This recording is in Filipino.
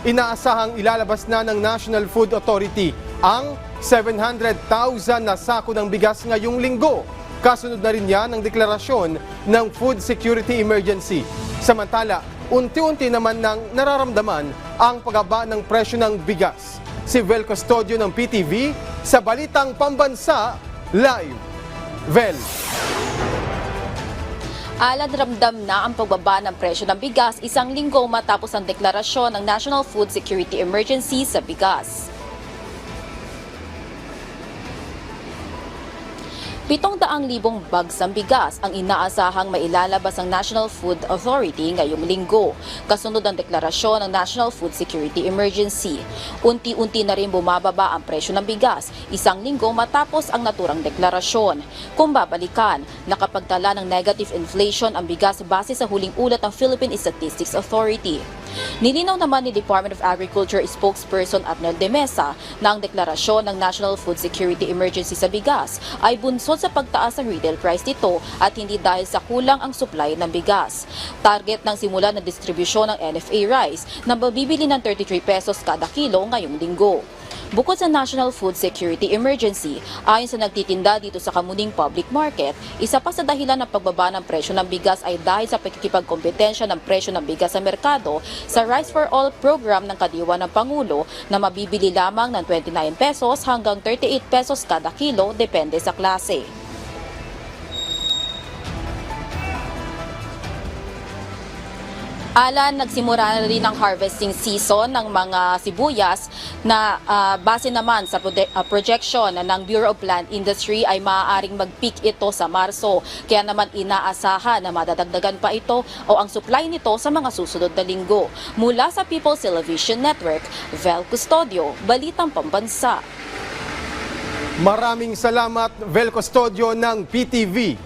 Inaasahang ilalabas na ng National Food Authority ang 700,000 na sako ng bigas ngayong linggo. Kasunod na rin yan ang deklarasyon ng Food Security Emergency. Samantala, unti-unti naman nang nararamdaman ang pagbaba ng presyo ng bigas. Si Vel Custodio ng PTV sa Balitang Pambansa Live. Vel. Alan, ramdam na ang pagbaba ng presyo ng bigas isang linggo matapos ang deklarasyon ng National Food Security Emergency sa bigas. 700,000 bags ng bigas ang inaasahang mailalabas ng National Food Authority ngayong linggo, kasunod ang deklarasyon ng National Food Security Emergency. Unti-unti na rin bumababa ang presyo ng bigas, isang linggo matapos ang naturang deklarasyon. Kung babalikan, nakapagtala ng negative inflation ang bigas base sa huling ulat ng Philippine Statistics Authority. Nilinaw naman ni Department of Agriculture spokesperson Arnel de Mesa na ang deklarasyon ng National Food Security Emergency sa bigas ay bunsod sa pagtaas ng retail price nito at hindi dahil sa kulang ang supply ng bigas. Target ng simula ng distribusyon ng NFA rice na mabibili ng 33 pesos kada kilo ngayong linggo. Bukod sa National Food Security Emergency, ayon sa nagtitinda dito sa Kamuning Public Market, isa pa sa dahilan ng pagbaba ng presyo ng bigas ay dahil sa pakikipagkompetensya ng presyo ng bigas sa merkado sa Rice for All program ng Kadiwa ng Pangulo na mabibili lamang ng 29 pesos hanggang 38 pesos kada kilo depende sa klase. Alan, nagsimula na rin ang harvesting season ng mga sibuyas na base naman sa projection ng Bureau of Plant Industry ay maaaring mag-peak ito sa Marso. Kaya naman inaasahan na madadagdagan pa ito o ang supply nito sa mga susunod na linggo. Mula sa People's Television Network, Vel Custodio, Balitang Pambansa. Maraming salamat, Vel Custodio ng PTV.